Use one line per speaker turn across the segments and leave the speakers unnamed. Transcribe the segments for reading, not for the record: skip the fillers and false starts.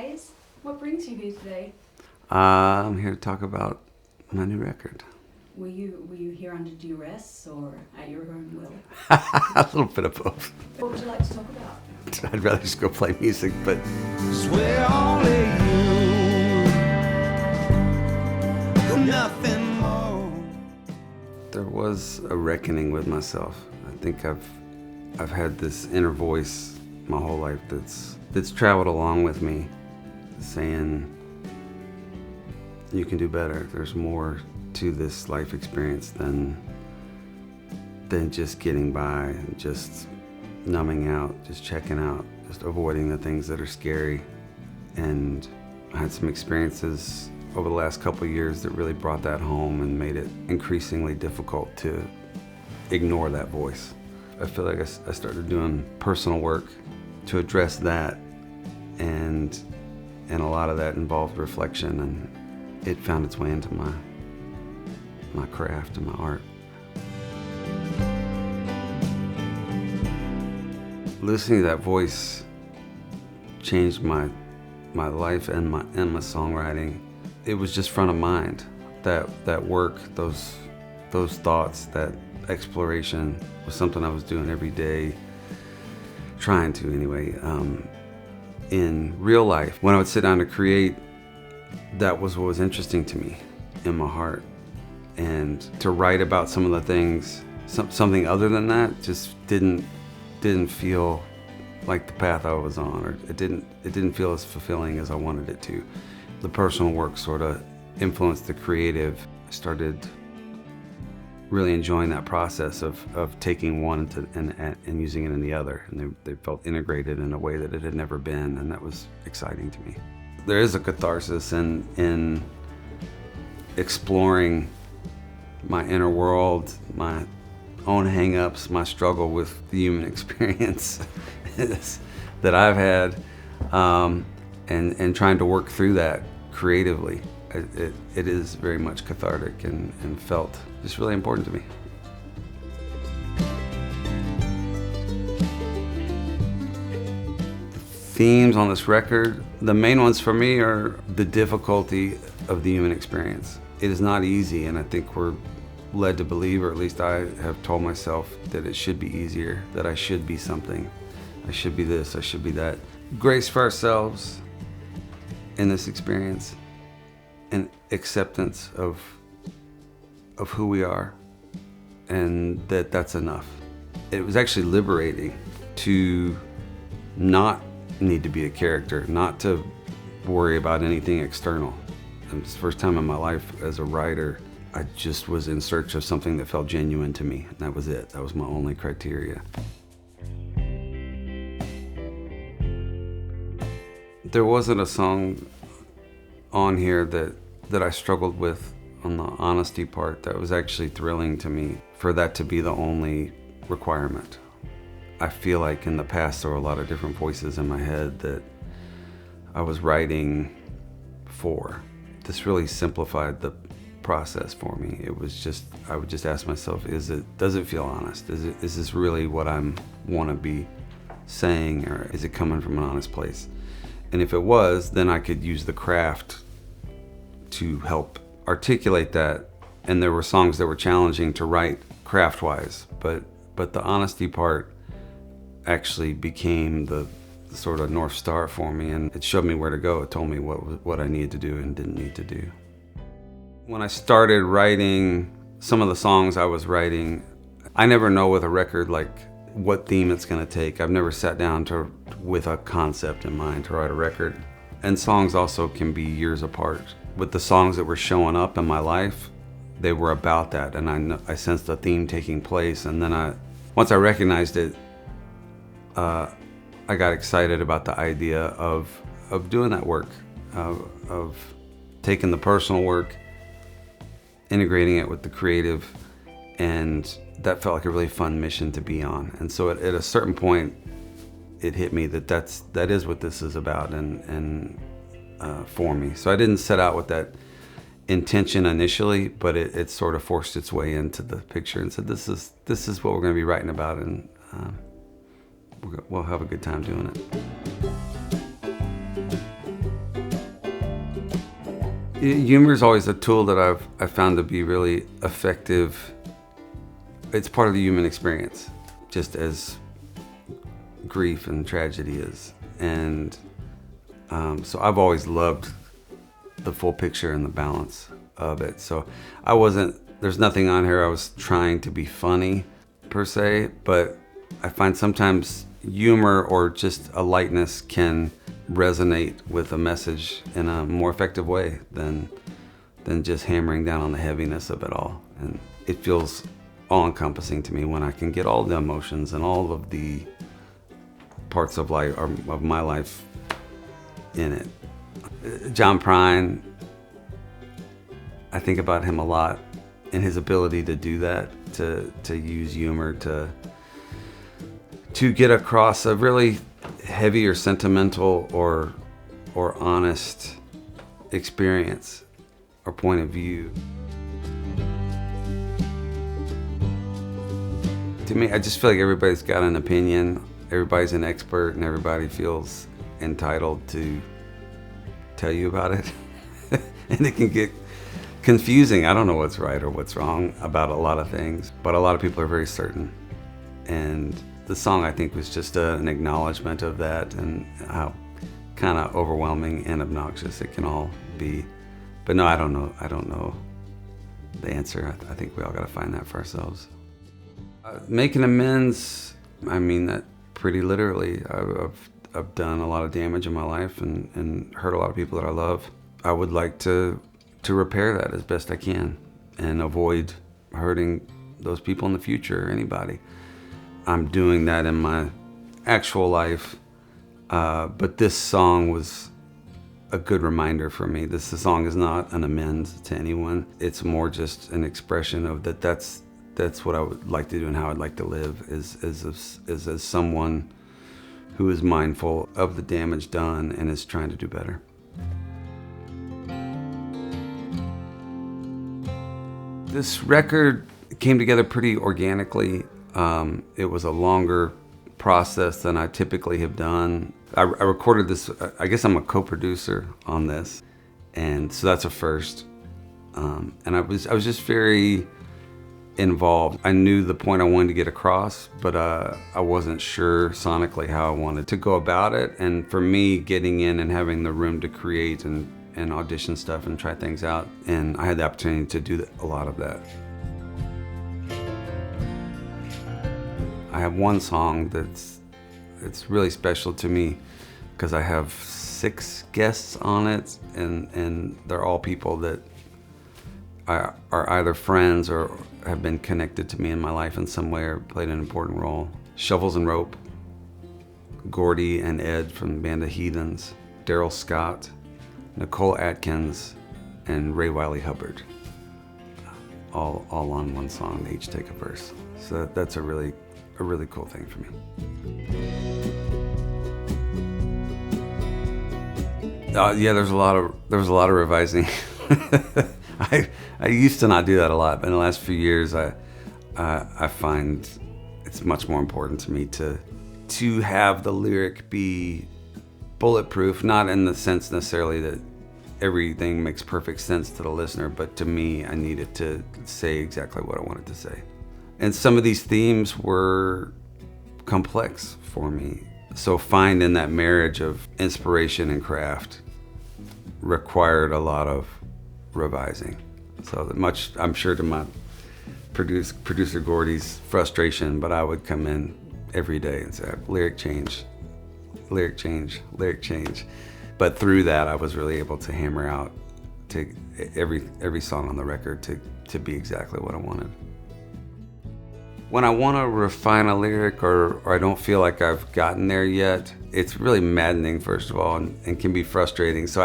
Hayes. What brings you here today?
I'm here to talk about my new record.
Were you here under duress or at your own will?
A little bit of both.
What would you like to talk about?
I'd rather just go play music, but
Swear only you, nothing more.
there was a reckoning with myself. I think I've had this inner voice my whole life that's traveled along with me, saying you can do better. There's more to this life experience than just getting by and just numbing out, just checking out, just avoiding the things that are scary. And I had some experiences over the last couple of years that really brought that home and made it increasingly difficult to ignore that voice. I feel like I started doing personal work to address that, and a lot of that involved reflection, and it found its way into my craft and my art. Listening to that voice changed my life and my songwriting. It was just front of mind. That work, those thoughts, that exploration was something I was doing every day, trying to anyway. In real life, when I would sit down to create, that was what was interesting to me in my heart. And to write about some of the things, something other than that, just didn't feel like the path I was on, or it didn't feel as fulfilling as I wanted it to. The personal work sort of influenced the creative. I started really enjoying that process of taking one and using it in the other, and they felt integrated in a way that it had never been, and that was exciting to me. There is a catharsis in exploring my inner world, my own hang-ups, my struggle with the human experience that I've had, and trying to work through that creatively. It is very much cathartic and felt just really important to me. The themes on this record, the main ones for me are the difficulty of the human experience. It is not easy, and I think we're led to believe, or at least I have told myself, that it should be easier, that I should be something. I should be this, I should be that. Grace for ourselves in this experience, and acceptance of who we are, and that's enough. It was actually liberating to not need to be a character, not to worry about anything external. And it's the first time in my life as a writer, I just was in search of something that felt genuine to me, and that was it. That was my only criteria. There wasn't a song on here that I struggled with on the honesty part. That was actually thrilling to me, for that to be the only requirement. I feel like in the past there were a lot of different voices in my head that I was writing for. This really simplified the process for me. It was just, I would just ask myself, does it feel honest? Is this really what I want to be saying, or is it coming from an honest place? And if it was, then I could use the craft to help articulate that. And there were songs that were challenging to write craft-wise, but the honesty part actually became the sort of North Star for me, and it showed me where to go. It told me what I needed to do and didn't need to do. When I started writing some of the songs I was writing, I never know with a record like what theme it's going to take. I've never sat down with a concept in mind to write a record. And songs also can be years apart. With the songs that were showing up in my life, they were about that, and I sensed a theme taking place. And then once I recognized it, I got excited about the idea of doing that work, of taking the personal work, integrating it with the creative, and that felt like a really fun mission to be on. And so at a certain point, it hit me that is what this is about, and for me. So I didn't set out with that intention initially, but it sort of forced its way into the picture and said, this is what we're going to be writing about, and we'll have a good time doing it. Humor is always a tool that I've found to be really effective. It's part of the human experience, just as grief and tragedy is. And so I've always loved the full picture and the balance of it. So there's nothing on here I was trying to be funny per se, but I find sometimes humor or just a lightness can resonate with a message in a more effective way than just hammering down on the heaviness of it all. And it feels all-encompassing to me when I can get all the emotions and all of the parts of life, of my life, in it. John Prine, I think about him a lot and his ability to do that, to use humor to get across a really heavy or sentimental or honest experience or point of view. To me, I just feel like everybody's got an opinion, everybody's an expert, and everybody feels entitled to tell you about it. And it can get confusing. I don't know what's right or what's wrong about a lot of things, but a lot of people are very certain. And the song, I think, was just an acknowledgement of that and how kind of overwhelming and obnoxious it can all be. But no, I don't know the answer. I think we all got to find that for ourselves. Making amends, I mean that pretty literally. I've done a lot of damage in my life and hurt a lot of people that I love. I would like to repair that as best I can and avoid hurting those people in the future or anybody. I'm doing that in my actual life, but this song was a good reminder for me. The song is not an amends to anyone. It's more just an expression of that's what I would like to do and how I'd like to live is as someone who is mindful of the damage done and is trying to do better. This record came together pretty organically. It was a longer process than I typically have done. I recorded this, I guess I'm a co-producer on this, and so that's a first. And I was just very involved. I knew the point I wanted to get across, but I wasn't sure sonically how I wanted to go about it. And for me, getting in and having the room to create and audition stuff and try things out, and I had the opportunity to do a lot of that. I have one song it's really special to me because I have 6 guests on it, and they're all people that are either friends or have been connected to me in my life in some way or played an important role. Shovels and Rope, Gordy and Ed from the band The Heathens, Daryl Scott, Nicole Atkins, and Ray Wiley Hubbard. All on one song. They each take a verse. So that's a really cool thing for me. Yeah, there was a lot of revising. I used to not do that a lot, but in the last few years, I find it's much more important to me to have the lyric be bulletproof, not in the sense necessarily that everything makes perfect sense to the listener, but to me, I needed to say exactly what I wanted to say. And some of these themes were complex for me. So finding that marriage of inspiration and craft required a lot of revising. So much, I'm sure, to my producer Gordy's frustration, but I would come in every day and say, lyric change, lyric change, lyric change. But through that, I was really able to hammer out to every song on the record to be exactly what I wanted. When I want to refine a lyric or I don't feel like I've gotten there yet, it's really maddening, first of all, and can be frustrating. So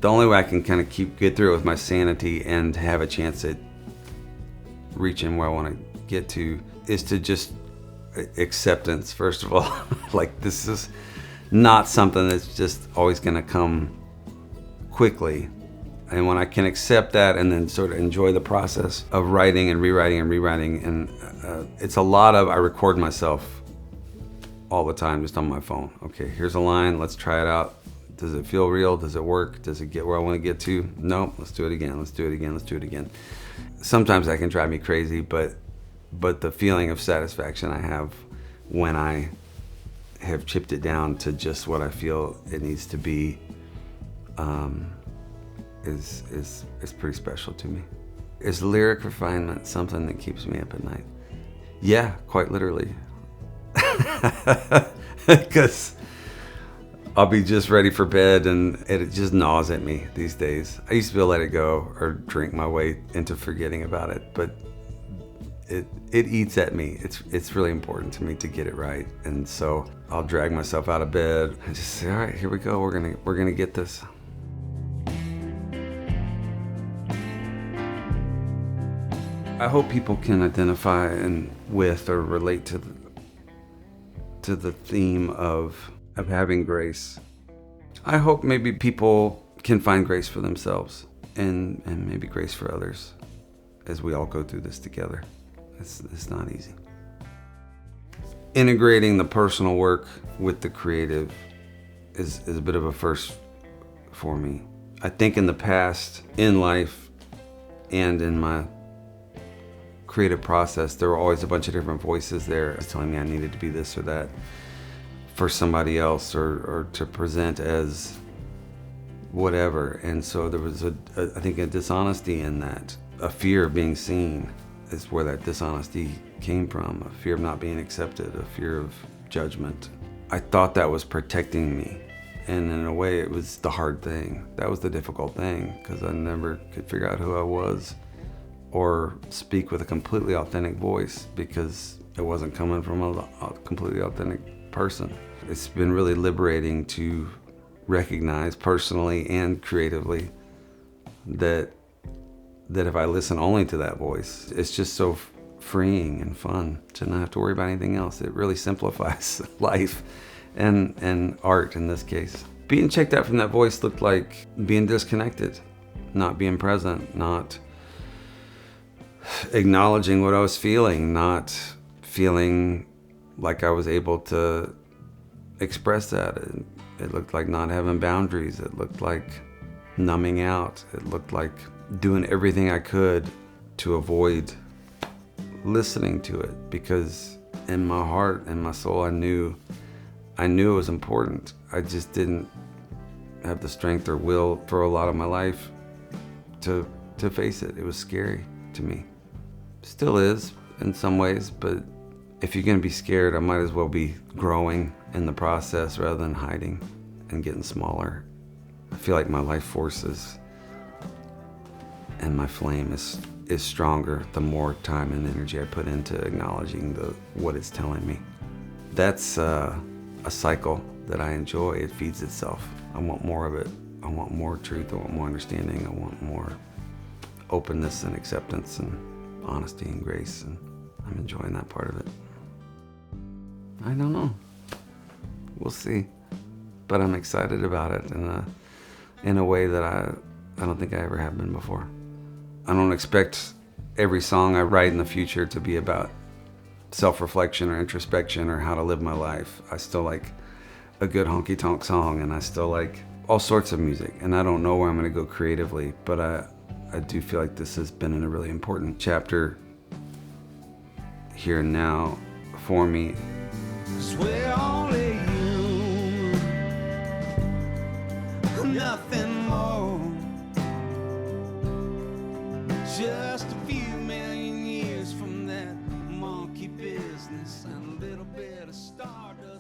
the only way I can kind of get through it with my sanity and have a chance at reaching where I want to get to is to just acceptance, first of all. Like, this is not something that's just always going to come quickly. And when I can accept that and then sort of enjoy the process of writing and rewriting and it's a lot of, I record myself all the time just on my phone. Okay, here's a line, let's try it out. Does it feel real? Does it work? Does it get where I want to get to? No, let's do it again. Let's do it again. Let's do it again. Sometimes that can drive me crazy, but the feeling of satisfaction I have when I have chipped it down to just what I feel it needs to be is pretty special to me. Is lyric refinement something that keeps me up at night? Yeah, quite literally. Because I'll be just ready for bed and it just gnaws at me these days. I used to be able to let it go or drink my way into forgetting about it, but it eats at me. It's really important to me to get it right. And so I'll drag myself out of bed and just say, all right, here we go. We're gonna get this. I hope people can identify with or relate to the theme of having grace. I hope maybe people can find grace for themselves and maybe grace for others as we all go through this together. It's not easy. Integrating the personal work with the creative is a bit of a first for me. I think in the past, in life, and in my creative process, there were always a bunch of different voices there telling me I needed to be this or that for somebody else or to present as whatever. And so there was I think a dishonesty in that. A fear of being seen is where that dishonesty came from. A fear of not being accepted, a fear of judgment. I thought that was protecting me. And in a way it was the hard thing. That was the difficult thing because I never could figure out who I was or speak with a completely authentic voice because it wasn't coming from a completely authentic person. It's been really liberating to recognize personally and creatively that if I listen only to that voice, it's just so freeing and fun to not have to worry about anything else. It really simplifies life and art in this case. Being checked out from that voice looked like being disconnected, not being present, not acknowledging what I was feeling, not feeling like I was able to express that. It looked like not having boundaries. It looked like numbing out. It looked like doing everything I could to avoid listening to it because in my heart and my soul I knew it was important. I just didn't have the strength or will for a lot of my life to face it. It was scary to me. Still is in some ways, but if you're gonna be scared, I might as well be growing in the process rather than hiding and getting smaller. I feel like my life forces and my flame is stronger the more time and energy I put into acknowledging what it's telling me. That's a cycle that I enjoy. It feeds itself. I want more of it. I want more truth. I want more understanding. I want more openness and acceptance and honesty and grace, and I'm enjoying that part of it. I don't know. We'll see. But I'm excited about it in a way that I don't think I ever have been before. I don't expect every song I write in the future to be about self-reflection or introspection or how to live my life. I still like a good honky-tonk song, and I still like all sorts of music, and I don't know where I'm going to go creatively, but I do feel like this has been a really important chapter here and now for me.
'Cause we're only you, nothing more. Just a few million years from that monkey business and a little bit of stardust.